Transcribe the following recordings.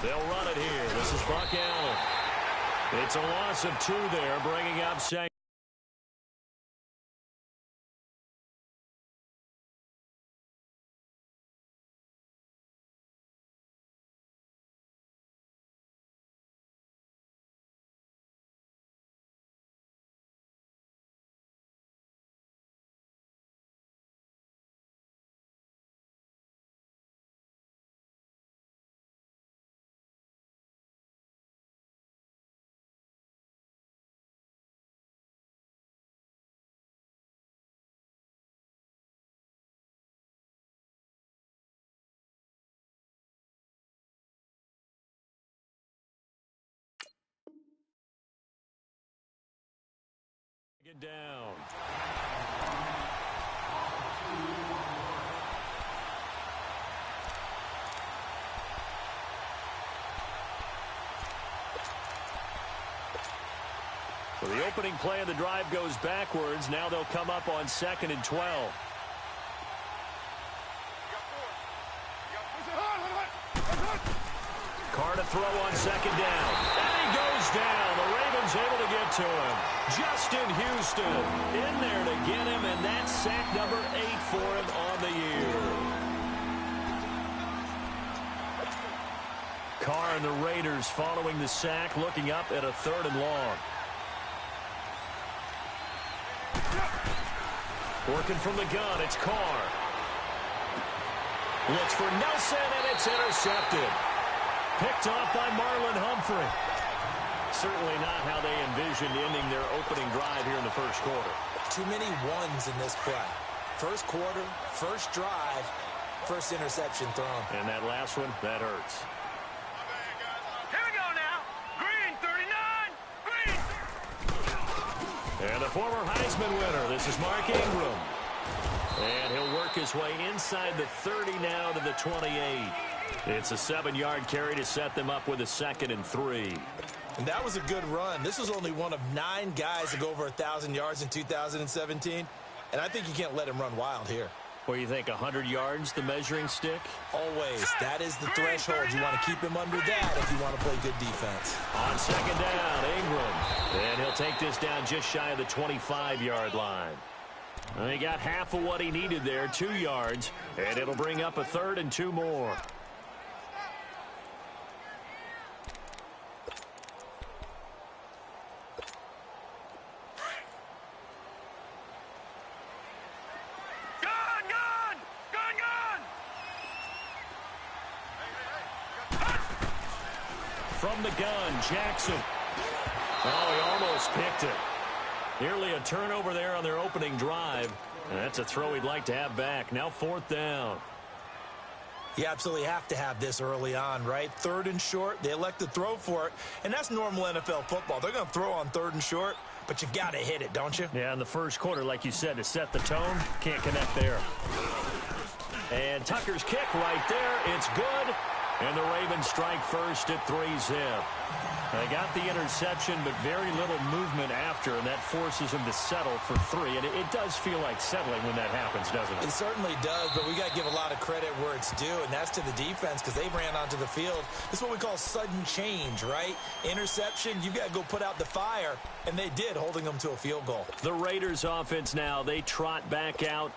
They'll run it here. This is Buck Allen. It's a loss of 2 there, bringing up second. Get down. So the opening play of the drive goes backwards. Now they'll come up on 2nd and 12. Carr to throw on 2nd down. And he goes down. The Ravens able to get to him. Justin Houston in there to get him, and that's sack number 8 for him on the year. Carr and the Raiders following the sack, looking up at a 3rd and long. Working from the gun, it's Carr. Looks for Nelson, and it's intercepted. Picked off by Marlon Humphrey. Certainly not how they envisioned ending their opening drive here in the first quarter. Too many ones in this play. First quarter, first drive, first interception thrown. And that last one, that hurts. Here we go now. Green, 39. Green. And the former Heisman winner, this is Mark Ingram. And he'll work his way inside the 30 now to the 28. It's a 7-yard carry to set them up with a 2nd and 3. And that was a good run. This was only one of 9 guys to go over 1,000 yards in 2017. And I think you can't let him run wild here. What do you think, 100 yards, the measuring stick? Always. That is the threshold. You want to keep him under that if you want to play good defense. On 2nd down, Ingram. And he'll take this down just shy of the 25-yard line. And he got half of what he needed there, 2 yards. And it'll bring up a 3rd and 2 more. From the gun, Jackson. Oh, he almost picked it. Nearly a turnover there on their opening drive. And that's a throw he'd like to have back. Now 4th down. You absolutely have to have this early on, right? 3rd and short, they elect to throw for it. And that's normal NFL football. They're going to throw on 3rd and short, but you've got to hit it, don't you? Yeah, in the first quarter, like you said, to set the tone, can't connect there. And Tucker's kick right there. It's good. And the Ravens strike first at 3-zip. They got the interception, but very little movement after, and that forces him to settle for 3. And it does feel like settling when that happens, doesn't it? It certainly does, but we got to give a lot of credit where it's due, and that's to the defense because they ran onto the field. This is what we call sudden change, right? Interception, you've got to go put out the fire, and they did, holding them to a field goal. The Raiders offense now, they trot back out.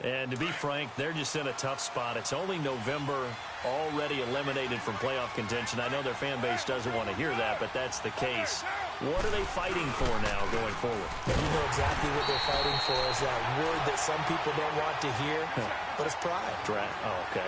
And to be frank, they're just in a tough spot. It's only November, already eliminated from playoff contention. I know their fan base doesn't want to hear that, but that's the case. What are they fighting for now going forward? You know exactly what they're fighting for is that word that some people don't want to hear, but it's pride. Draft. Oh, okay.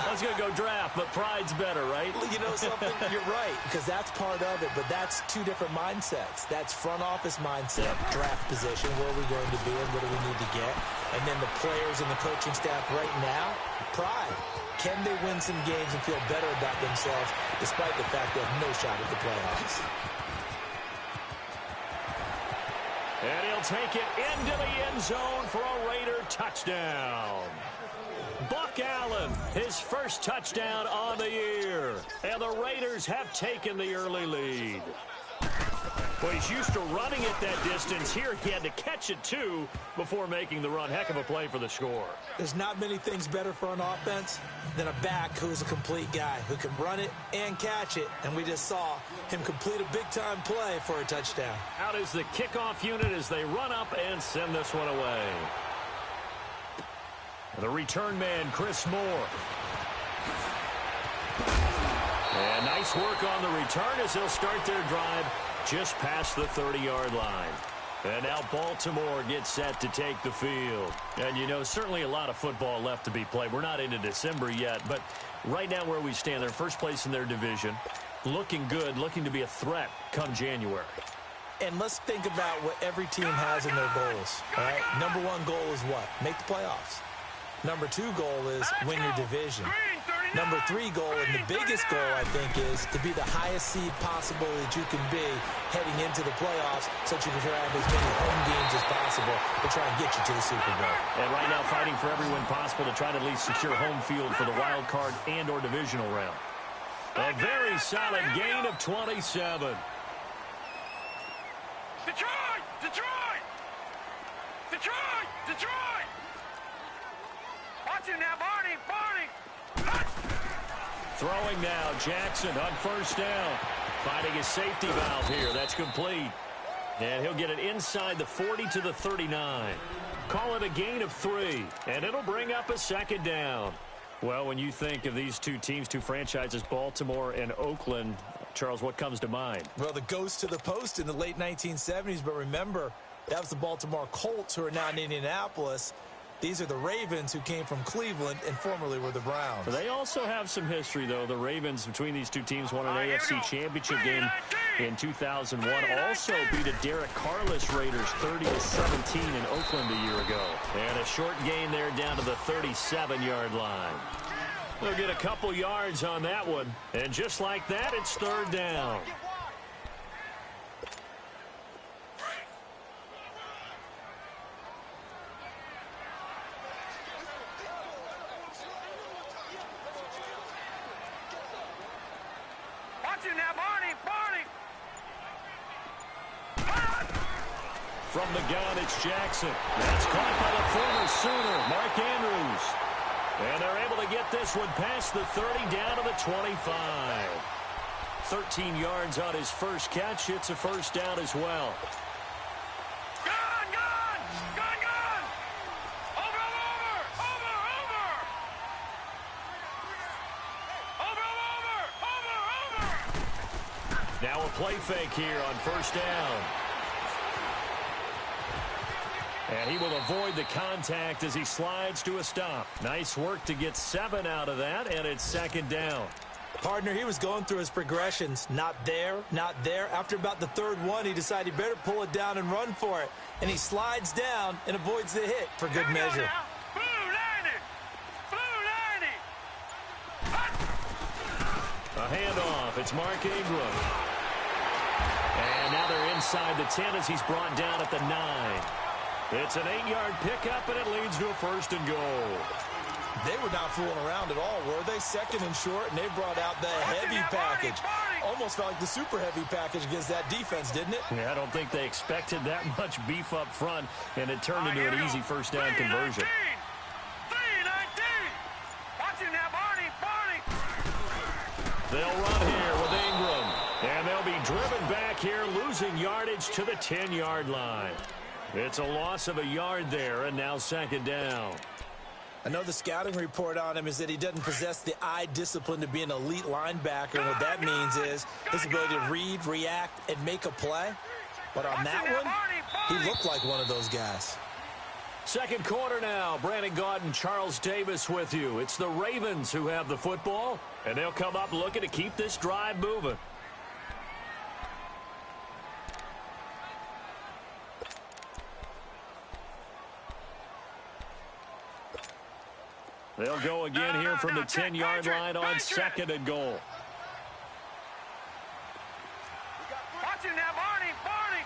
I was going to go draft, but pride's better, right? You know something? You're right, because that's part of it, but that's 2 different mindsets. That's front office mindset, draft position, where are we going to be and what do we need to get? And then the players and the coaching staff right now, pride. Can they win some games and feel better about themselves despite the fact they have no shot at the playoffs? And he'll take it into the end zone for a Raider touchdown. Buck Allen, his first touchdown on the year. And the Raiders have taken the early lead. Well, he's used to running it that distance. Here he had to catch it, too, before making the run. Heck of a play for the score. There's not many things better for an offense than a back who's a complete guy, who can run it and catch it. And we just saw him complete a big-time play for a touchdown. Out is the kickoff unit as they run up and send this one away. The return man, Chris Moore. And nice work on the return as they'll start their drive just past the 30-yard line. And now Baltimore gets set to take the field. And, you know, certainly a lot of football left to be played. We're not into December yet, but right now where we stand, they're first place in their division, looking good, looking to be a threat come January. And let's think about what every team has in their goals, all right? Number one goal is what? Make the playoffs. Number two goal is win your division. Number three goal, and the biggest goal, I think, is to be the highest seed possible that you can be heading into the playoffs so that you can have as many home games as possible to try and get you to the Super Bowl. And right now fighting for every win possible to try to at least secure home field for the wild card and or divisional round. A very solid gain of 27. Detroit! Detroit! Detroit! Detroit! Watch him now, Barney! Barney! Throwing now, Jackson on first down. Finding his safety valve here. That's complete. And he'll get it inside the 40 to the 39. Call it a gain of 3, and it'll bring up a second down. Well, when you think of these two teams, two franchises, Baltimore and Oakland, Charles, what comes to mind? Well, the ghost to the post in the late 1970s, but remember, that was the Baltimore Colts, who are now in Indianapolis. These are the Ravens, who came from Cleveland and formerly were the Browns. They also have some history, though. The Ravens, between these two teams, won an AFC championship game in 2001. Also beat a Derek Carless Raiders 30-17 in Oakland a year ago. And a short gain there down to the 37-yard line. They'll get a couple yards on that one. And just like that, it's third down. From the gun, it's Jackson. That's caught by the former Sooner, Mark Andrews. And they're able to get this one past the 30 down to the 25. 13 yards on his first catch. It's a first down as well. Gun! Gun! Gun! Gun! Over! Over! Over! Over! Over! Over! Over! Over! Now a play fake here on first down. And he will avoid the contact as he slides to a stop. Nice work to get 7 out of that, and it's second down. Partner, he was going through his progressions. Not there, not there. After about the third one, he decided he better pull it down and run for it. And he slides down and avoids the hit for good measure. Blue 90! Blue 90! A handoff. It's Mark Ingram. And now they're inside the 10 as he's brought down at the 9. It's an 8-yard pickup, and it leads to a first and goal. They were not fooling around at all, were they? Second and short, and they brought out the heavy package. Almost felt like the super heavy package against that defense, didn't it? Yeah, I don't think they expected that much beef up front, and it turned into an easy first down conversion. 3-19! Watch him now, Barney! Barney! They'll run here with Ingram, and they'll be driven back here, losing yardage to the 10-yard line. It's a loss of a yard there, and now second down. I know the scouting report on him is that he doesn't possess the eye discipline to be an elite linebacker. And what that means is his ability to read, react, and make a play. But on that one, he looked like one of those guys. Second quarter now. Brandon Gaudin, Charles Davis with you. It's the Ravens who have the football, and they'll come up looking to keep this drive moving. They'll go again here from the 10-yard line on second and goal. Watch him now, Barney! Barney!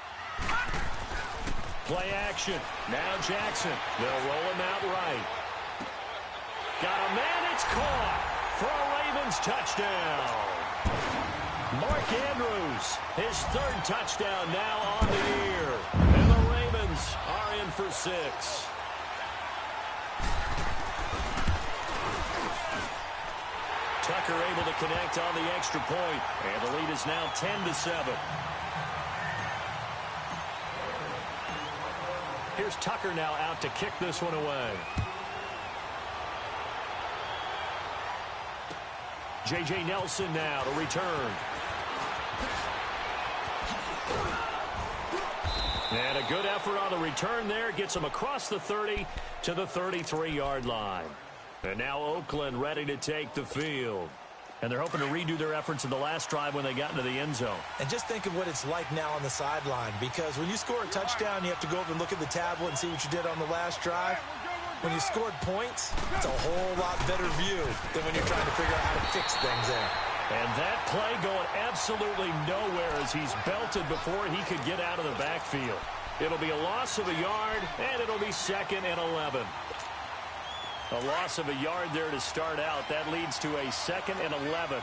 Play action. Now Jackson. They'll roll him out right. Got a man. It's caught for a Ravens touchdown. Mark Andrews, his third touchdown now on the year. And the Ravens are in for 6. Tucker able to connect on the extra point, and the lead is now 10-7. Here's Tucker now out to kick this one away. J.J. Nelson now to return. And a good effort on the return there. Gets him across the 30 to the 33-yard line. And now Oakland ready to take the field. And they're hoping to redo their efforts in the last drive when they got into the end zone. And just think of what it's like now on the sideline, because when you score a touchdown, you have to go over and look at the tablet and see what you did on the last drive. When you scored points, it's a whole lot better view than when you're trying to figure out how to fix things there. And that play going absolutely nowhere as he's belted before he could get out of the backfield. It'll be a loss of a yard, and it'll be 2nd and 11. A loss of a yard there to start out. That leads to a 2nd and 11.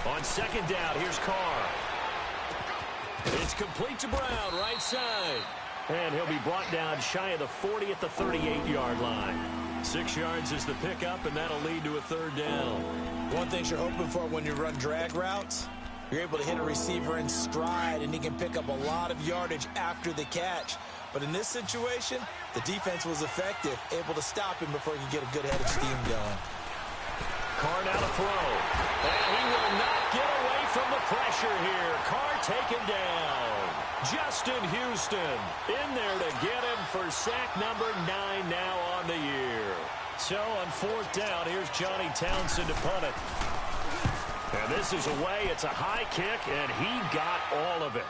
On 2nd down, here's Carr. It's complete to Brown, right side. And he'll be brought down shy of the 40 at the 38-yard line. 6 yards is the pickup, and that'll lead to a 3rd down. One thing you're hoping for when you run drag routes, you're able to hit a receiver in stride, and he can pick up a lot of yardage after the catch. But in this situation, the defense was effective, able to stop him before he could get a good head of steam going. Carr now to throw. And he will not get away from the pressure here. Carr taken down. Justin Houston in there to get him for sack number 9 now on the year. So on 4th down, here's Johnny Townsend to punt it. And this is away. It's a high kick, and he got all of it.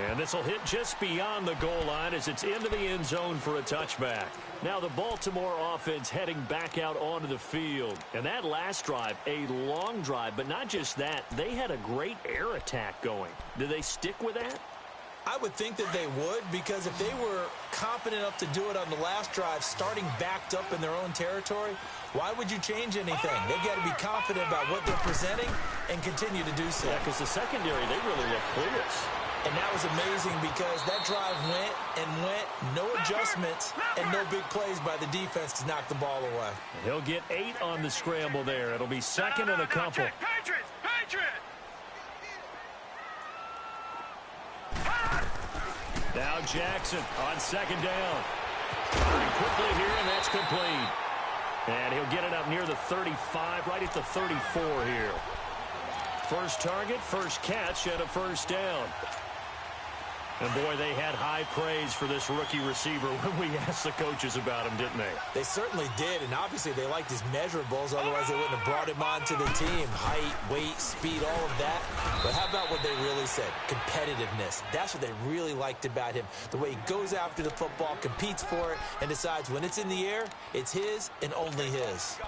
And this will hit just beyond the goal line as it's into the end zone for a touchback. Now the Baltimore offense heading back out onto the field. And that last drive, a long drive, but not just that. They had a great air attack going. Do they stick with that? I would think that they would, because if they were competent enough to do it on the last drive, starting backed up in their own territory, why would you change anything? They've got to be confident about what they're presenting and continue to do so. Yeah, because the secondary, they really look clueless. And that was amazing because that drive went and went, no adjustments, and no big plays by the defense to knock the ball away. He'll get 8 on the scramble there. It'll be 2nd and a couple. Patriots! Patriots! Now Jackson on 2nd down. Very quickly here, and that's complete. And he'll get it up near the 35, right at the 34 here. First target, first catch, and a 1st down. And, boy, they had high praise for this rookie receiver when we asked the coaches about him, didn't they? They certainly did, and obviously they liked his measurables. Otherwise, they wouldn't have brought him onto the team. Height, weight, speed, all of that. But how about what they really said? Competitiveness. That's what they really liked about him. The way he goes after the football, competes for it, and decides when it's in the air, it's his and only his.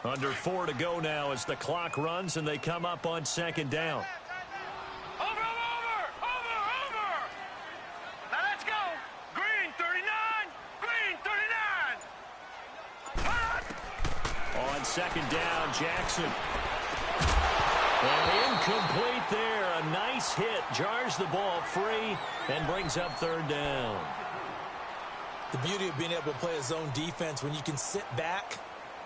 Under 4 to go now as the clock runs, and they come up on 2nd down. On 2nd down, Jackson. And incomplete there. A nice hit. Jars the ball free and brings up 3rd down. The beauty of being able to play a zone defense when you can sit back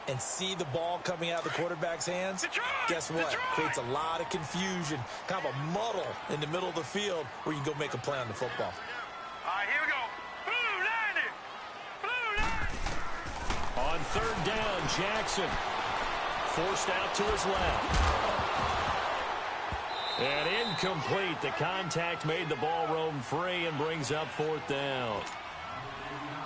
and see the ball coming out of the quarterback's hands, guess what? Creates a lot of confusion, kind of a muddle in the middle of the field where you can go make a play on the football. All right, here we go. Blue 90. Blue 90. On 3rd down, Jackson forced out to his left. And incomplete. The contact made the ball roam free and brings up 4th down.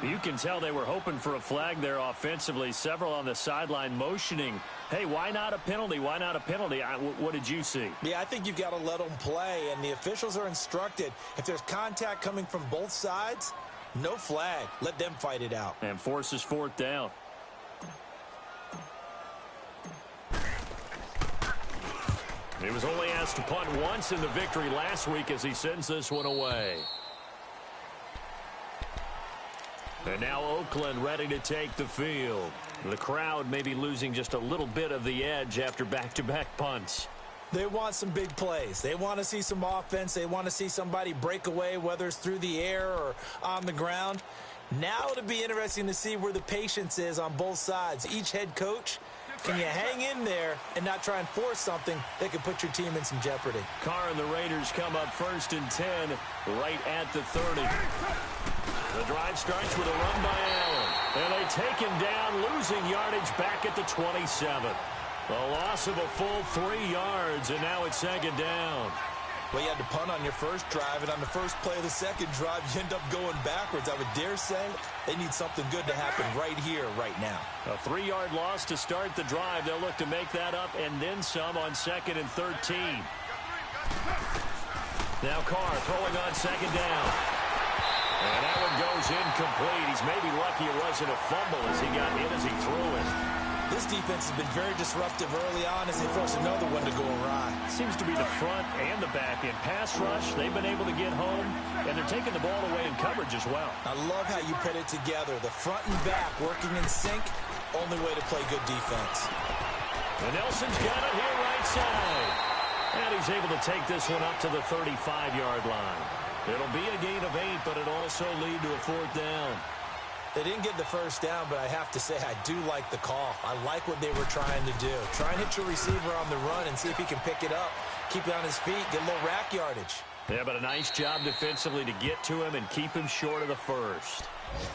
You can tell they were hoping for a flag there offensively. Several on the sideline motioning, hey, why not a penalty? Why not a penalty? What did you see? Yeah, I think you've got to let them play, and the officials are instructed. If there's contact coming from both sides, no flag. Let them fight it out. And forces 4th down. He was only asked to punt once in the victory last week as he sends this one away. And now Oakland ready to take the field. The crowd may be losing just a little bit of the edge after back-to-back punts. They want some big plays. They want to see some offense. They want to see somebody break away, whether it's through the air or on the ground. Now it'll be interesting to see where the patience is on both sides. Each head coach, can you hang in there and not try and force something that could put your team in some jeopardy? Carr and the Raiders come up 1st and 10 right at the 30. The drive starts with a run by Allen. And they take him down, losing yardage back at the 27. A loss of a full 3 yards, and now it's 2nd down. Well, you had to punt on your first drive, and on the first play of the second drive, you end up going backwards. I would dare say they need something good to happen right here, right now. A 3-yard loss to start the drive. They'll look to make that up and then some on 2nd and 13. Now Carr throwing on 2nd down. And that one goes incomplete. He's maybe lucky it wasn't a fumble as he got in as he threw it. This defense has been very disruptive early on as they force another one to go awry. Seems to be the front and the back. In pass rush, they've been able to get home, and they're taking the ball away in coverage as well. I love how you put it together. The front and back working in sync, only way to play good defense. And Nelson's got it here right side. And he's able to take this one up to the 35-yard line. It'll be a gain of 8, but it'll also lead to a 4th down. They didn't get the first down, but I have to say I do like the call. I like what they were trying to do. Try and hit your receiver on the run and see if he can pick it up. Keep it on his feet, get a little rack yardage. Yeah, but a nice job defensively to get to him and keep him short of the first.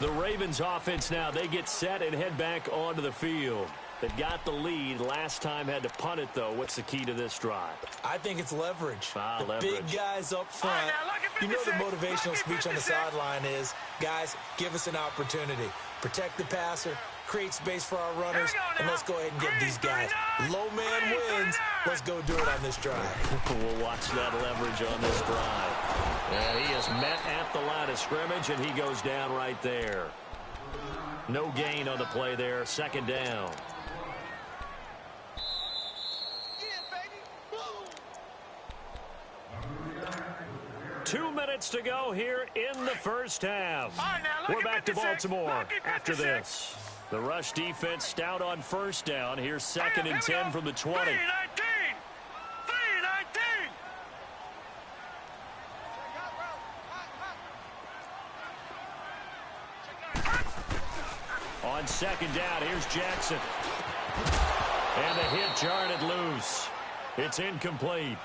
The Ravens offense now, they get set and head back onto the field. They got the lead. Last time had to punt it, though. What's the key to this drive? I think it's leverage. The leverage. Big guys up front. All right, now, you know the motivational speech on the sideline is, guys, give us an opportunity. Protect the passer, create space for our runners, and let's go ahead and get these guys. Low man wins. Let's go do it on this drive. We'll watch that leverage on this drive. And he is met at the line of scrimmage, and he goes down right there. No gain on the play there. 2nd down. 2 minutes to go here in the first half. All right, now, we're back to Baltimore after 56. this. The rush defense stout on 1st down. Here's 2nd and 10 from the 20. 3-19. 3-19. On 2nd down, here's Jackson. And the hit jarred it loose. It's incomplete.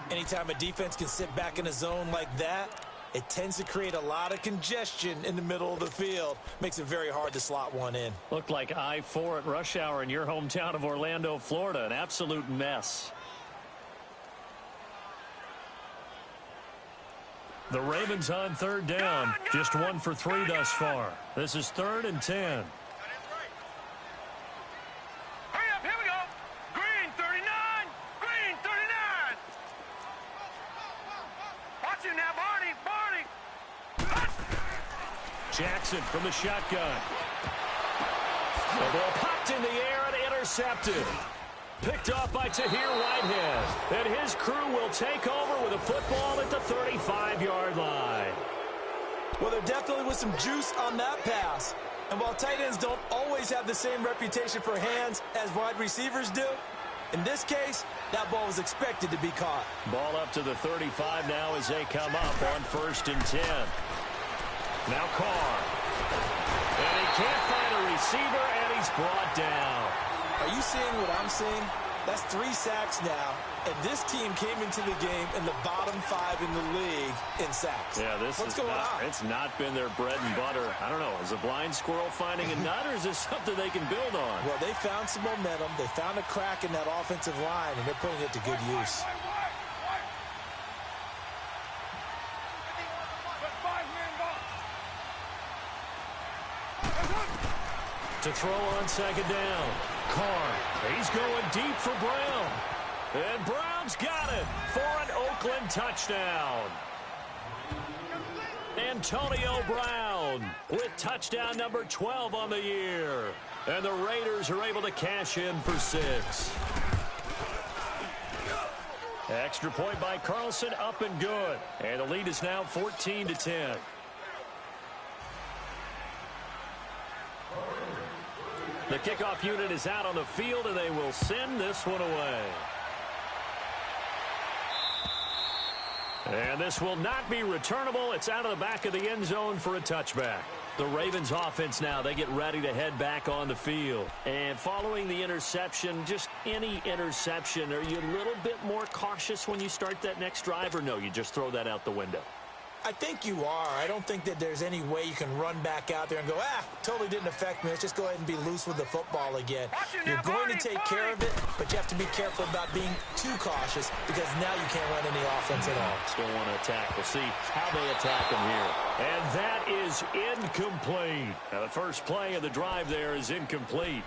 Anytime a defense can sit back in a zone like that, it tends to create a lot of congestion in the middle of the field. Makes it very hard to slot one in. Looked like I-4 at rush hour in your hometown of Orlando, Florida. An absolute mess. The Ravens on 3rd down. Just 1 for 3 thus far. This is 3rd and 10. Hurry up, here we go. Green 39. Green 39. Watch him now, Barney. Jackson from the shotgun. The ball popped in the air and intercepted. Picked off by Tahir Whitehead. And his crew will take over with a football at the 35-yard line. Well, there definitely was some juice on that pass. And while tight ends don't always have the same reputation for hands as wide receivers do, in this case, that ball was expected to be caught. Ball up to the 35 now as they come up on 1st and 10. Now Carr. And he can't find a receiver, and he's brought down. Are you seeing what I'm seeing? That's 3 sacks now, and this team came into the game in the bottom 5 in the league in sacks. Yeah, What's going on? It's not been their bread and butter. I don't know, is a blind squirrel finding a nut, or is this something they can build on? Well, they found some momentum. They found a crack in that offensive line, and they're putting it to good use. To throw on 2nd down. Carr. He's going deep for Brown. And Brown's got it for an Oakland touchdown. Antonio Brown with touchdown number 12 on the year. And the Raiders are able to cash in for 6. Extra point by Carlson, up and good. And the lead is now 14-10. The kickoff unit is out on the field, and they will send this one away. And this will not be returnable. It's out of the back of the end zone for a touchback. The Ravens offense now, they get ready to head back on the field. And following the interception, just any interception, are you a little bit more cautious when you start that next drive, or no, you just throw that out the window? I think you are. I don't think that there's any way you can run back out there and go, totally didn't affect me. Let's just go ahead and be loose with the football again. You're going to take care of it, but you have to be careful about being too cautious because now you can't run any offense at all. Still want to attack. We'll see how they attack them here. And that is incomplete. Now, the first play of the drive there is incomplete.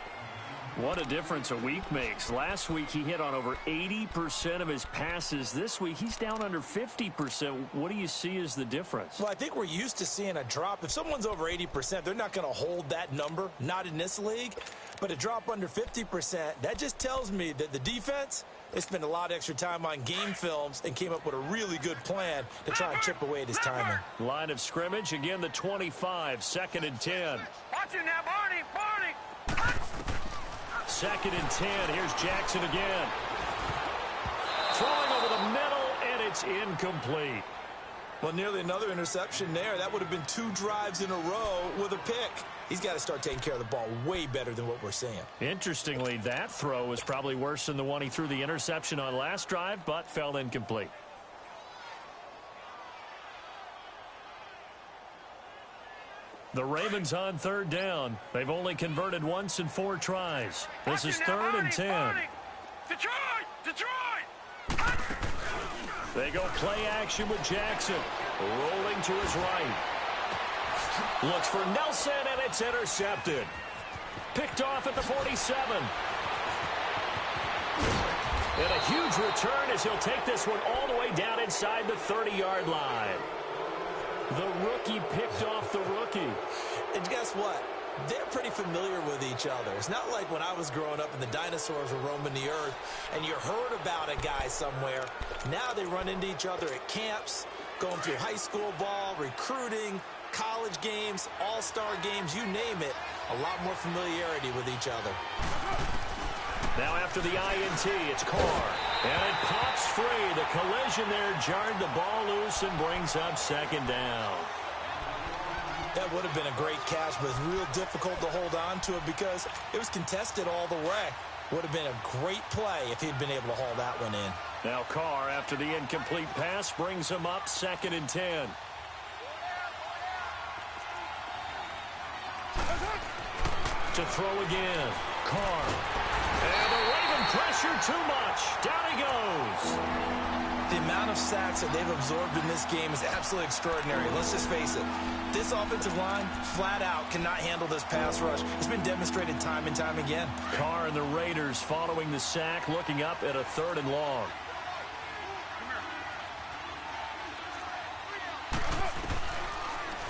What a difference a week makes. Last week, he hit on over 80% of his passes. This week, he's down under 50%. What do you see as the difference? Well, I think we're used to seeing a drop. If someone's over 80%, they're not going to hold that number, not in this league. But a drop under 50%, that just tells me that the defense, they spent a lot of extra time on game films and came up with a really good plan to try and chip away at his timing. Line of scrimmage, again the 25, 2nd and 10. Watch it now, Barney. 2nd and 10. Here's Jackson again. Throwing over the middle, and it's incomplete. Well, nearly another interception there. That would have been 2 drives in a row with a pick. He's got to start taking care of the ball way better than what we're seeing. Interestingly, that throw was probably worse than the one he threw the interception on last drive, but fell incomplete. The Ravens on 3rd down. They've only converted once in 4 tries. This is 3rd and 10. Detroit! They go play action with Jackson. Rolling to his right. Looks for Nelson, and it's intercepted. Picked off at the 47. And a huge return as he'll take this one all the way down inside the 30-yard line. The rookie picked off the rookie. And guess what? They're pretty familiar with each other. It's not like when I was growing up and the dinosaurs were roaming the earth and you heard about a guy somewhere. Now they run into each other at camps, going through high school ball, recruiting, college games, all-star games, you name it. A lot more familiarity with each other. Now after the INT, it's Carr. And it pops free. The collision there jarred the ball loose and brings up 2nd down. That would have been a great catch, but it's real difficult to hold on to it because it was contested all the way. Would have been a great play if he'd been able to haul that one in. Now Carr, after the incomplete pass, brings him up 2nd and 10. To throw again. Carr. And the Raven pressure too much. Down he goes. The amount of sacks that they've absorbed in this game is absolutely extraordinary. Let's just face it. This offensive line, flat out, cannot handle this pass rush. It's been demonstrated time and time again. Carr and the Raiders following the sack, looking up at a 3rd and long.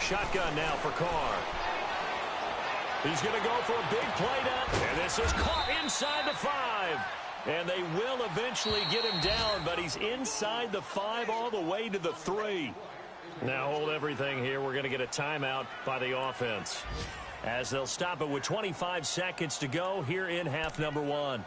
Shotgun now for Carr. He's going to go for a big play down. And this is caught inside the 5. And they will eventually get him down, but he's inside the 5 all the way to the 3. Now hold everything here. We're going to get a timeout by the offense, as they'll stop it with 25 seconds to go here in half number 1.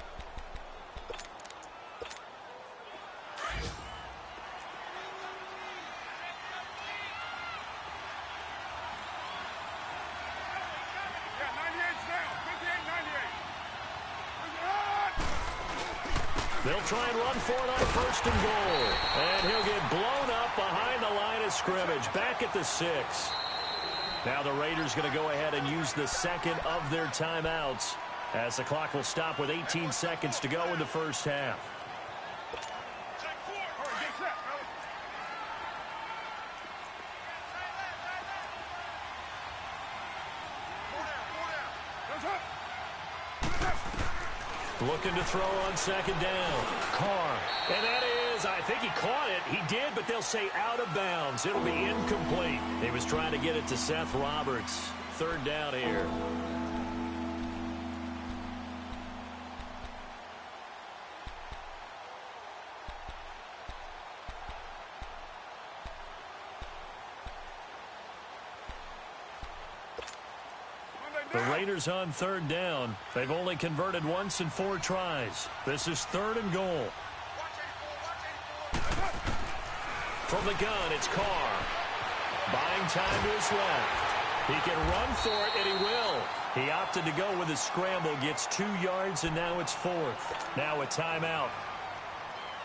They'll try and run for it on 1st and goal. And he'll get blown up behind the line of scrimmage, back at the 6. Now the Raiders going to go ahead and use the 2nd of their timeouts, as the clock will stop with 18 seconds to go in the first half. Looking to throw on 2nd down. Carr. And that is, I think he caught it. He did, but they'll say out of bounds. It'll be incomplete. He was trying to get it to Seth Roberts. 3rd down here. Monday The Raiders on third down. They've only converted once in 4 tries. This is 3rd and goal. From the gun, it's Carr. Buying time to his left. He can run for it, and he will. He opted to go with a scramble, gets 2 yards, and now it's 4th. Now a timeout.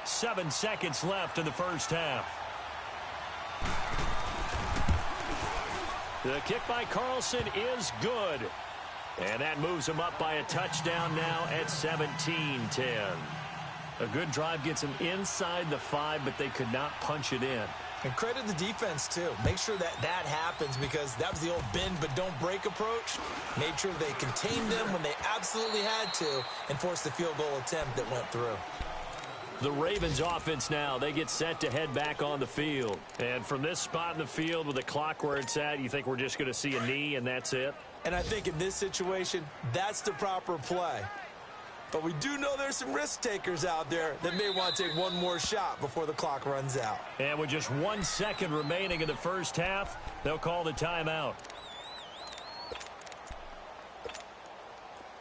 7 seconds left in the first half. The kick by Carlson is good. And that moves him up by a touchdown now at 17-10. A good drive gets him inside the 5, but they could not punch it in. And credit the defense, too. Make sure that happens because that was the old bend but don't break approach. Made sure they contained them when they absolutely had to and forced the field goal attempt that went through. The Ravens offense now, they get set to head back on the field. And from this spot in the field with the clock where it's at, you think we're just going to see a knee and that's it? And I think in this situation, that's the proper play. But we do know there's some risk takers out there that may want to take one more shot before the clock runs out. And with just 1 second remaining in the first half, they'll call the timeout.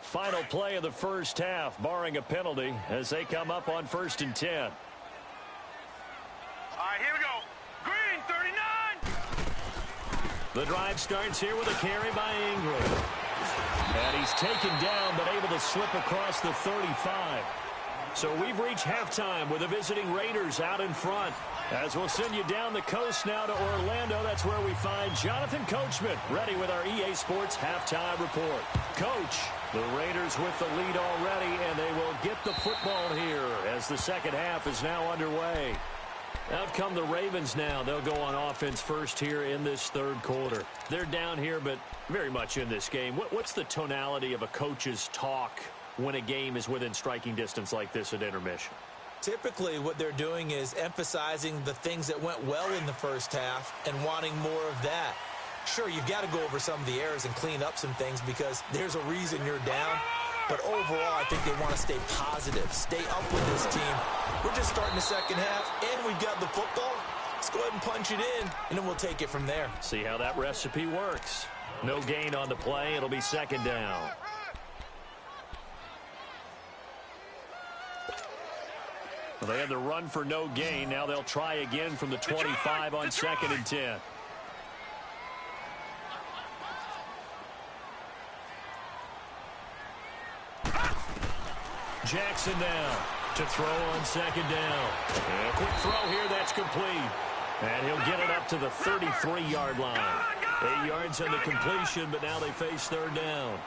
Final play of the first half, barring a penalty, as they come up on 1st and 10. All right, here we go. Green, 39. The drive starts here with a carry by Ingram. And he's taken down, but able to slip across the 35. So we've reached halftime with the visiting Raiders out in front. As we'll send you down the coast now to Orlando, that's where we find Jonathan Coachman, ready with our EA Sports halftime report. Coach, the Raiders with the lead already, and they will get the football here as the second half is now underway. Out come the Ravens now. They'll go on offense first here in this 3rd quarter. They're down here, but very much in this game. What's the tonality of a coach's talk when a game is within striking distance like this at intermission? Typically, what they're doing is emphasizing the things that went well in the first half and wanting more of that. Sure, you've got to go over some of the errors and clean up some things because there's a reason you're down. But overall, I think they want to stay positive, stay up with this team. We're just starting the second half, and we've got the football. Let's go ahead and punch it in, and then we'll take it from there. See how that recipe works. No gain on the play. It'll be 2nd down. Well, they had the run for no gain. Now they'll try again from the 25 on 2nd and 10. Jackson now to throw on 2nd down. And a quick throw here, that's complete. And he'll get it up to the 33-yard line. 8 yards on the completion, but now they face 3rd down.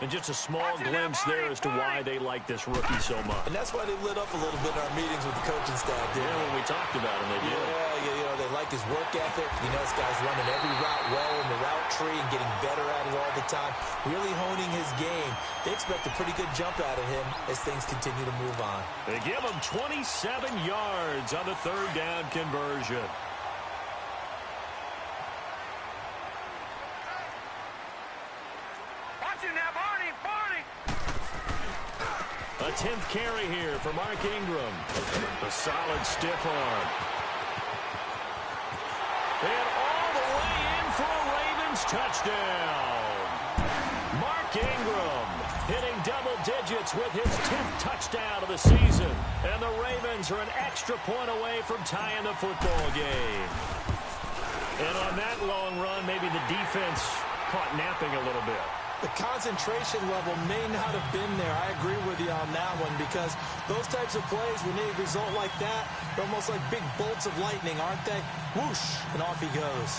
And just a small glimpse there as to why they like this rookie so much. And that's why they lit up a little bit in our meetings with the coaching staff. Yeah, when we talked about him, they did. Yeah, you know, they like his work ethic. You know, this guy's running every route well in the route tree and getting better at it all the time. Really honing his game. They expect a pretty good jump out of him as things continue to move on. They give him 27 yards on the 3rd down conversion. A 10th carry here for Mark Ingram. A solid stiff arm. And all the way in for a Ravens touchdown. Mark Ingram hitting double digits with his 10th touchdown of the season. And the Ravens are an extra point away from tying the football game. And on that long run, maybe the defense caught napping a little bit. The concentration level may not have been there. I agree with you on that one because those types of plays, when they result like that, they're almost like big bolts of lightning, aren't they? Whoosh, and off he goes.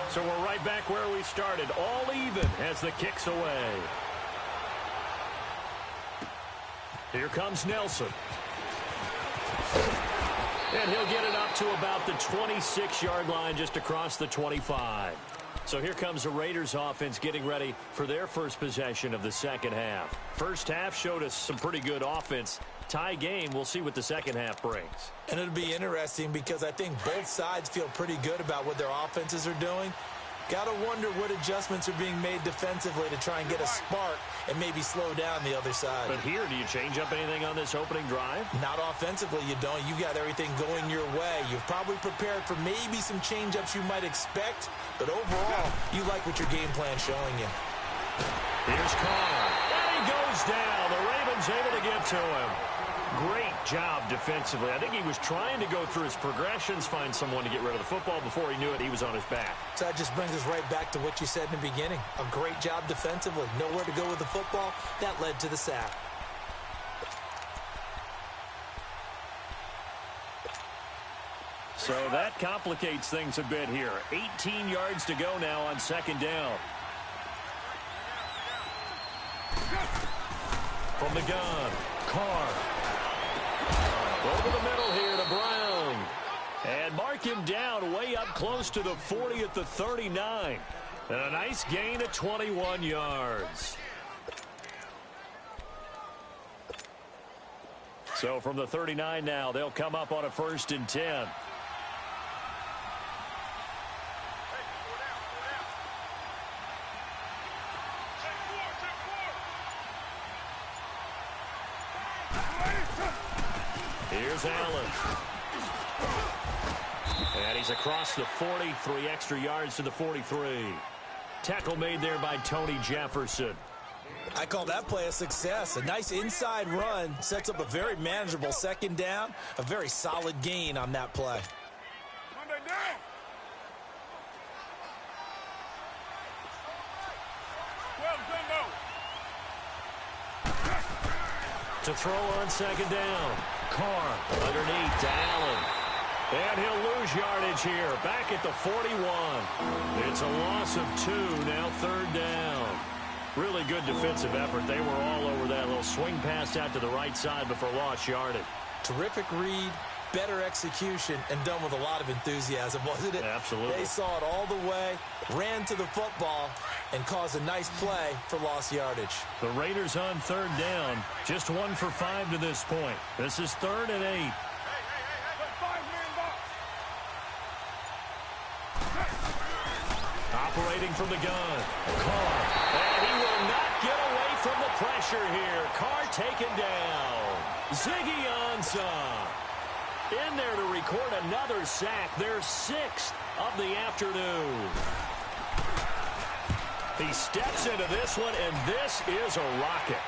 So we're right back where we started, all even as the kick's away. Here comes Nelson. And he'll get it up to about the 26-yard line, just across the 25. So here comes the Raiders offense getting ready for their first possession of the second half. First half showed us some pretty good offense. Tie game, we'll see what the second half brings. And it'll be interesting because I think both sides feel pretty good about what their offenses are doing. Got to wonder what adjustments are being made defensively to try and get a spark and maybe slow down the other side. But here, do you change up anything on this opening drive? Not offensively, you don't. You got everything going your way. You've probably prepared for maybe some change-ups you might expect, but overall, you like what your game plan's showing you. Here's Carr. And he goes down. The Ravens able to get to him. Great job defensively. I think he was trying to go through his progressions, find someone to get rid of the football. Before he knew it, he was on his back. So that just brings us right back to what you said in the beginning. A great job defensively. Nowhere to go with the football. That led to the sack. So that complicates things a bit here. 18 yards to go now on second down. From the gun, Carr. Over the middle here to Brown. And mark him down way up close to the 40 at the 39. And a nice gain of 21 yards. So from the 39 now, they'll come up on a 1st and 10. Here's Allen. And he's across the 40, 3 extra yards to the 43. Tackle made there by Tony Jefferson. I call that play a success. A nice inside run sets up a very manageable second down. A very solid gain on that play. To throw on second down. Carr underneath to Allen. And he'll lose yardage here. Back at the 41. It's a loss of 2. Now 3rd down. Really good defensive effort. They were all over that little swing pass out to the right side before lost yardage. Terrific read, better execution, and done with a lot of enthusiasm, wasn't it? Absolutely. They saw it all the way, ran to the football, and caused a nice play for lost yardage. The Raiders on 3rd down. Just 1 for 5 to this point. This is 3rd and 8. Operating from the gun. Carr. And he will not get away from the pressure here. Carr taken down. Ziggy Ansah in there to record another sack. Their 6th of the afternoon. He steps into this one, and this is a rocket.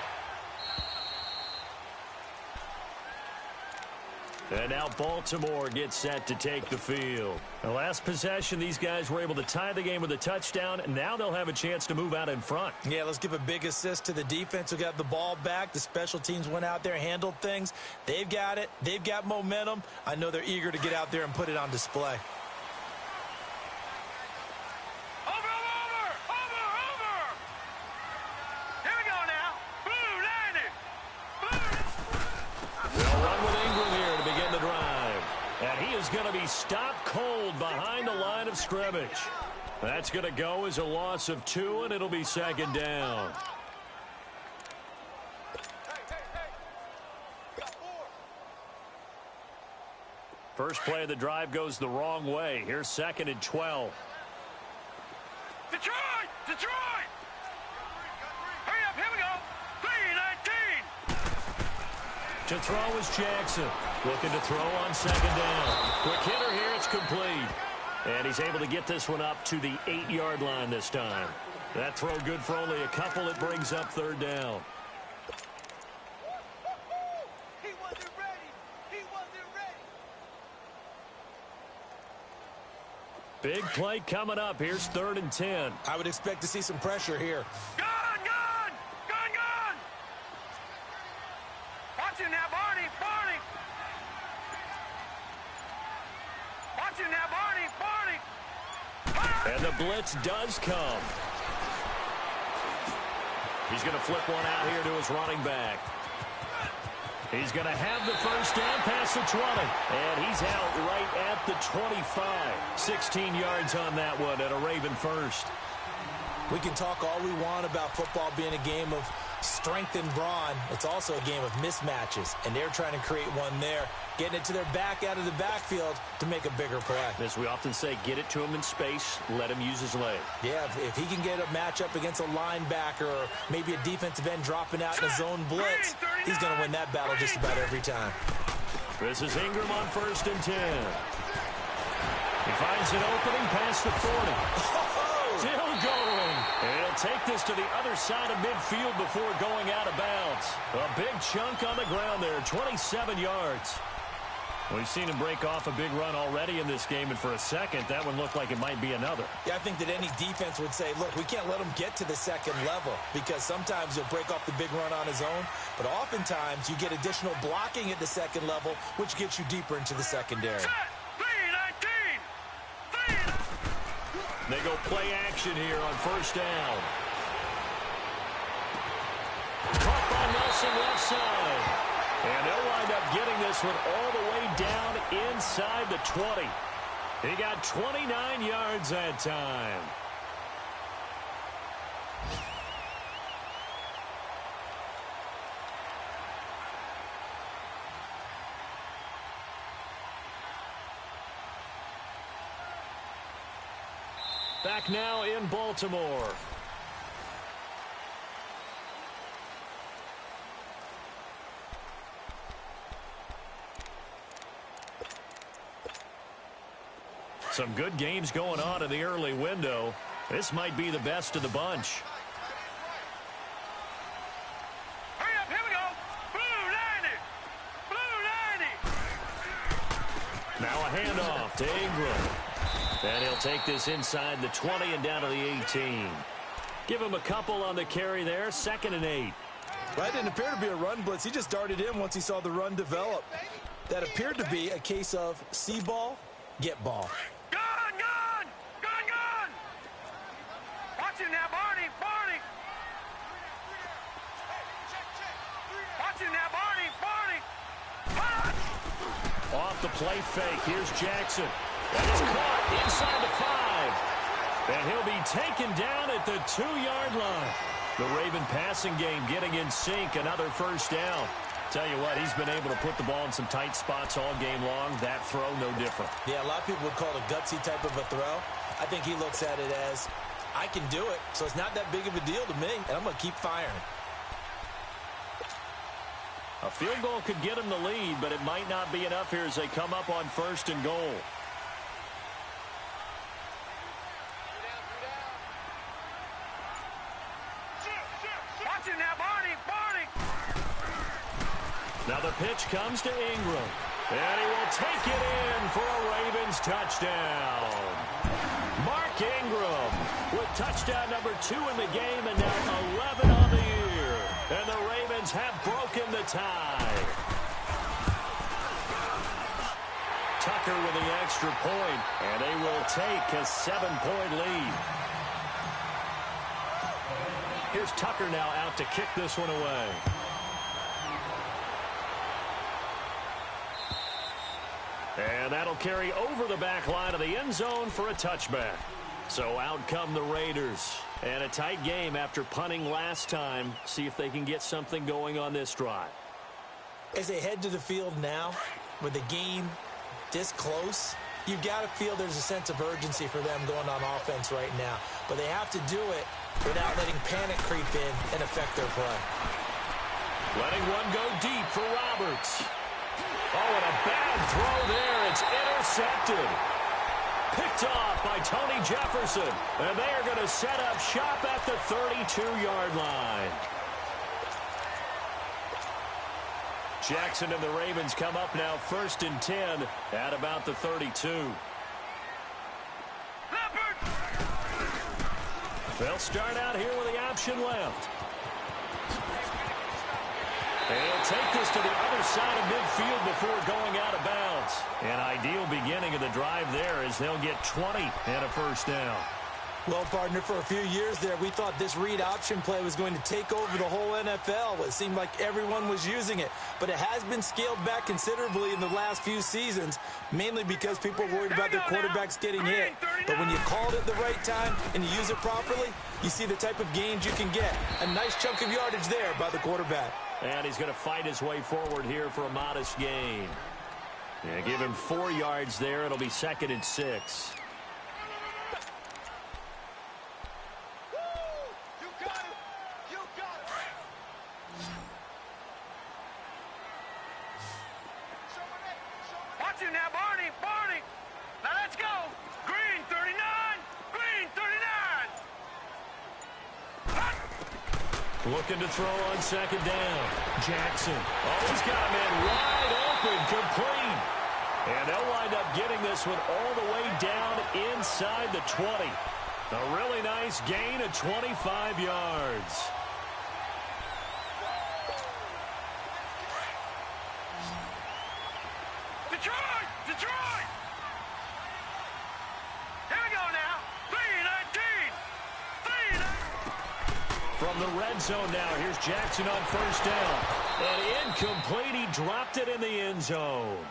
And now Baltimore gets set to take the field. The last possession, these guys were able to tie the game with a touchdown, and now they'll have a chance to move out in front. Yeah, let's give a big assist to the defense who got the ball back. The special teams went out there, handled things. They've got it. They've got momentum. I know they're eager to get out there and put it on display. Going to be stopped cold behind the line of scrimmage. That's going to go as a loss of 2, and it'll be 2nd down. First play of the drive goes the wrong way. Here's 2nd and 12. Detroit! Detroit! Hurry up, here we go! 3-19! To throw is Jackson. Looking to throw on 2nd down. Quick hitter here, it's complete. And he's able to get this one up to the 8-yard line this time. That throw good for only a couple. It brings up 3rd down. He wasn't ready. He wasn't ready. Big play coming up. Here's 3rd and 10. I would expect to see some pressure here. Gun! Watch it now, Barney! Watch it now, Barney! And the blitz does come. He's going to flip one out here to his running back. He's going to have the first down past the 20. And he's out right at the 25. 16 yards on that one and a Raven first. We can talk all we want about football being a game of strength and brawn. It's also a game of mismatches, and they're trying to create one there, getting it to their back out of the backfield to make a bigger play. As we often say, get it to him in space, let him use his leg. Yeah, if he can get a matchup against a linebacker or maybe a defensive end dropping out in a zone blitz, he's going to win that battle just about every time. This is Ingram on 1st and 10. He finds an opening past the 40. Still going. And he'll take this to the other side of midfield before going out of bounds. A big chunk on the ground there, 27 yards. We've seen him break off a big run already in this game, and for a second, that one looked like it might be another. Yeah, I think that any defense would say, look, we can't let him get to the second level because sometimes he'll break off the big run on his own, but oftentimes you get additional blocking at the second level, which gets you deeper into the secondary. They go play action here on 1st down. Caught by Nelson left side. And they'll wind up getting this one all the way down inside the 20. He got 29 yards that time. Back now in Baltimore. Some good games going on in the early window. This might be the best of the bunch. Hurry up, here we go. Blue 90. Blue 90. Now a handoff to Ingram. And he'll take this inside the 20 and down to the 18. Give him a couple on the carry there. 2nd and 8. That didn't appear to be a run blitz. He just darted in once he saw the run develop. That appeared to be a case of see ball, get ball. Gun! Watch him now, Barney! Watch him now, Barney! Off the play fake. Here's Jackson. That is caught inside the 5. And he'll be taken down at the 2-yard line. The Raven passing game getting in sync. Another 1st down. Tell you what, he's been able to put the ball in some tight spots all game long. That throw, no different. Yeah, a lot of people would call it a gutsy type of a throw. I think he looks at it as, I can do it, so it's not that big of a deal to me, and I'm going to keep firing. A field goal could get him the lead, but it might not be enough here as they come up on 1st and goal. Watch him now, Barney! Now the pitch comes to Ingram. And he will take it in for a Ravens touchdown. Mark Ingram with touchdown number 2 in the game and now 11 on the year. And the Ravens have broken the tie. Tucker with the extra point, and they will take a 7-point lead. Here's Tucker now out to kick this one away. And that'll carry over the back line of the end zone for a touchback. So out come the Raiders. And a tight game after punting last time. See if they can get something going on this drive. As they head to the field now, with the game this close, you've got to feel there's a sense of urgency for them going on offense right now. But they have to do it without letting panic creep in and affect their play. Letting one go deep for Roberts. Oh, and a bad throw there. It's intercepted. Picked off by Tony Jefferson. And they are going to set up shop at the 32-yard line. Jackson and the Ravens come up now 1st and 10 at about the 32. They'll start out here with the option left. And he'll take this to the other side of midfield before going out of bounds. An ideal beginning of the drive there as they'll get 20 and a 1st down. Well, partner, for a few years there, we thought this read option play was going to take over the whole NFL. It seemed like everyone was using it, but it has been scaled back considerably in the last few seasons, mainly because people are worried about their quarterbacks getting hit. But when you called it the right time and you use it properly, you see the type of gains you can get. A nice chunk of yardage there by the quarterback. And he's going to fight his way forward here for a modest gain. Yeah, give him 4 yards there. It'll be 2nd and 6. Watch him now, Barney. Barney. Now let's go. Green 39. Green 39. Looking to throw on 2nd down. Jackson. Oh, he's got a man wide open, complete. And they'll wind up getting this one all the way down inside the 20. A really nice gain of 25 yards. Detroit! Detroit! Here we go now. 3-19. 3-19. From the red zone now, here's Jackson on 1st down. And incomplete, he dropped it in the end zone.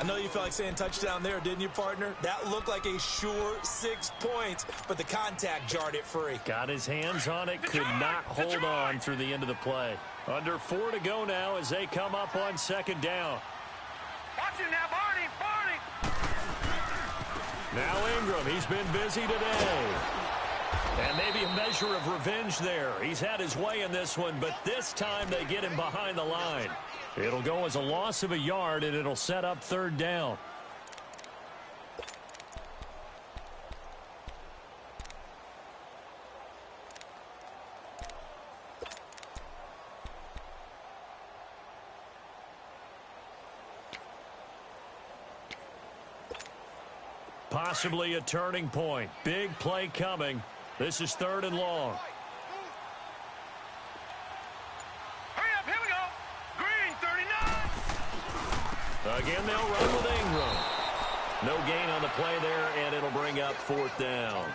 I know you felt like saying touchdown there, didn't you, partner? That looked like a sure 6 points, but the contact jarred it free. Got his hands on it, could not hold on through the end of the play. Under 4 to go now as they come up on 2nd down. Watch him now, Barney. Barney. Now Ingram, he's been busy today. And maybe a measure of revenge there. He's had his way in this one, but this time they get him behind the line. It'll go as a loss of a yard, and it'll set up 3rd down. Possibly a turning point. Big play coming. This is 3rd and long. Hurry up, here we go. Green 39. Again, they'll run with Ingram. No gain on the play there, and it'll bring up 4th down.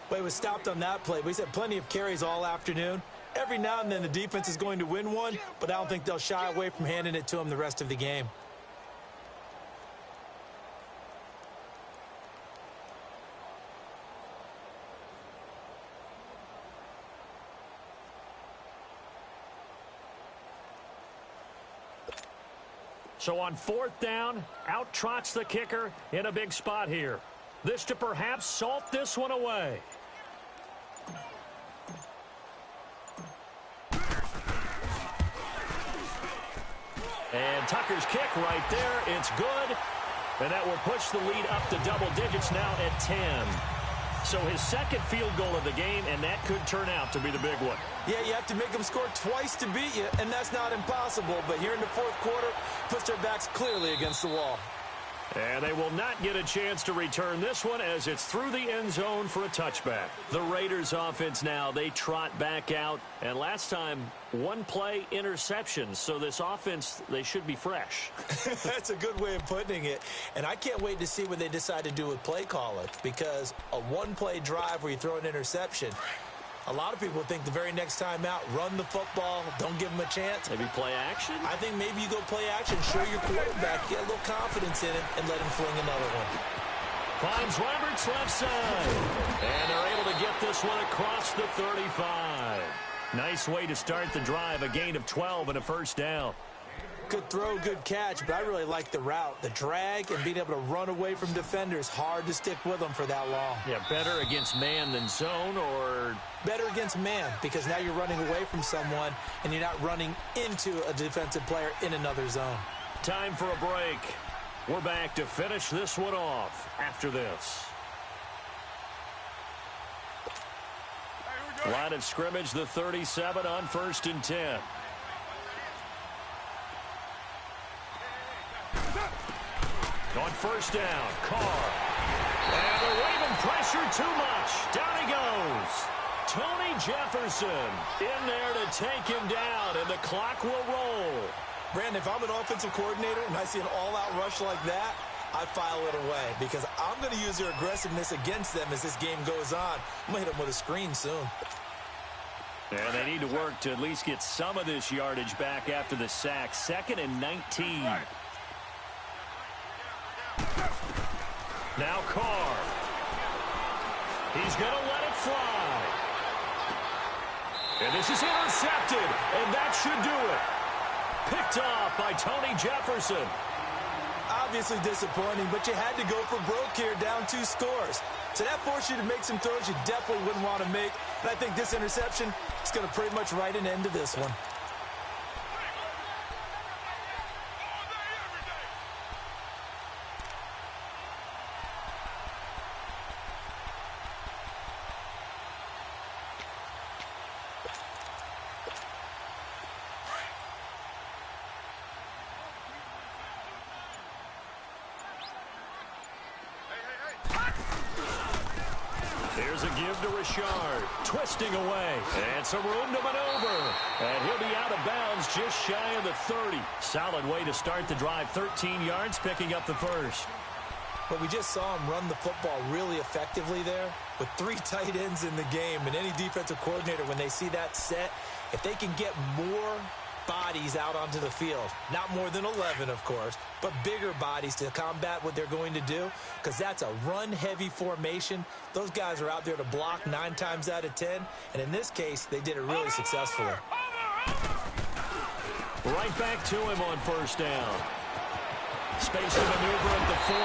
Well, he was stopped on that play, but he's had plenty of carries all afternoon. Every now and then the defense is going to win one, but I don't think they'll shy away from handing it to him the rest of the game. So on 4th down, out trots the kicker in a big spot here. This to perhaps salt this one away. And Tucker's kick right there. It's good. And that will push the lead up to double digits now at 10. So his 2nd field goal of the game, and that could turn out to be the big one. Yeah, you have to make them score twice to beat you, and that's not impossible. But here in the 4th quarter, puts their backs clearly against the wall. And they will not get a chance to return this one as it's through the end zone for a touchback. The Raiders offense now, they trot back out. And last time, 1 play interception. So this offense, they should be fresh. That's a good way of putting it. And I can't wait to see what they decide to do with play calling. Because a 1-play drive where you throw an interception, a lot of people think the very next time out, run the football, don't give them a chance. Maybe play action? I think maybe you go play action, show your quarterback, get a little confidence in it, and let him fling another one. Finds Roberts left side. And they're able to get this one across the 35. Nice way to start the drive, a gain of 12 and a 1st down. Good throw, good catch, but I really like the route. The drag and being able to run away from defenders, hard to stick with them for that long. Yeah, better against man than zone, or? Better against man, because now you're running away from someone and you're not running into a defensive player in another zone. Time for a break. We're back to finish this one off after this. Line of scrimmage, the 37 on 1st and 10. On 1st down, Carr. And the Raven pressure too much. Down he goes. Tony Jefferson in there to take him down, and the clock will roll. Brandon, if I'm an offensive coordinator and I see an all-out rush like that, I file it away because I'm going to use their aggressiveness against them as this game goes on. I'm going to hit them with a screen soon. And they need to work to at least get some of this yardage back after the sack. 2nd and 19. Now Carr. He's going to let it fly. And this is intercepted, and that should do it. Picked off by Tony Jefferson. Obviously disappointing, but you had to go for broke here, down 2 scores. So that forced you to make some throws you definitely wouldn't want to make. And I think this interception is going to pretty much write an end to this one. Here's a give to Richard. Twisting away. And some room to maneuver. And he'll be out of bounds just shy of the 30. Solid way to start the drive. 13 yards, picking up the first. But we just saw him run the football really effectively there with 3 tight ends in the game. And any defensive coordinator, when they see that set, if they can get more bodies out onto the field, not more than 11, of course, but bigger bodies to combat what they're going to do, because that's a run-heavy formation. Those guys are out there to block 9 times out of 10, and in this case, they did it really successfully. Right back to him on first down. Space to maneuver at the 40,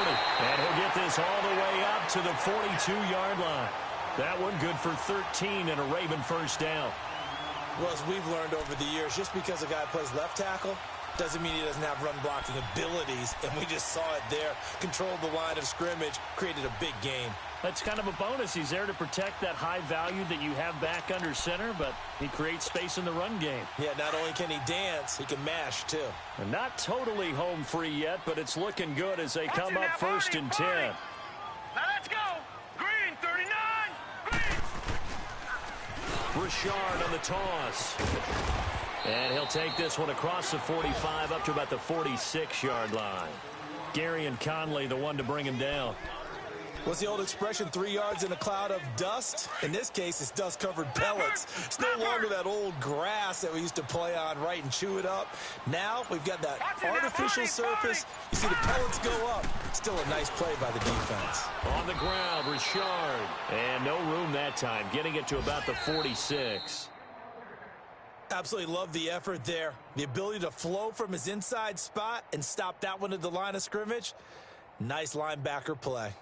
and he'll get this all the way up to the 42-yard line. That one good for 13 and a Raven first down. Well, as we've learned over the years, just because a guy plays left tackle doesn't mean he doesn't have run-blocking abilities, and we just saw it there. Controlled the line of scrimmage, created a big gain. That's kind of a bonus. He's there to protect that high value that you have back under center, but he creates space in the run game. Yeah, not only can he dance, he can mash, too. And not totally home free yet, but it's looking good as they come up 1st and 10. Now let's go. Green, 39. Green. Richard on the toss. And he'll take this one across the 45 up to about the 46-yard line. Gary and Conley, the one to bring him down. What's the old expression, 3 yards in a cloud of dust? In this case, it's dust-covered pellets. It's no longer that old grass that we used to play on, right, and chew it up. Now we've got that artificial surface. You see the pellets go up. Still a nice play by the defense. On the ground, Richard. And no room that time, getting it to about the 46. Absolutely love the effort there. The ability to flow from his inside spot and stop that one at the line of scrimmage. Nice linebacker play.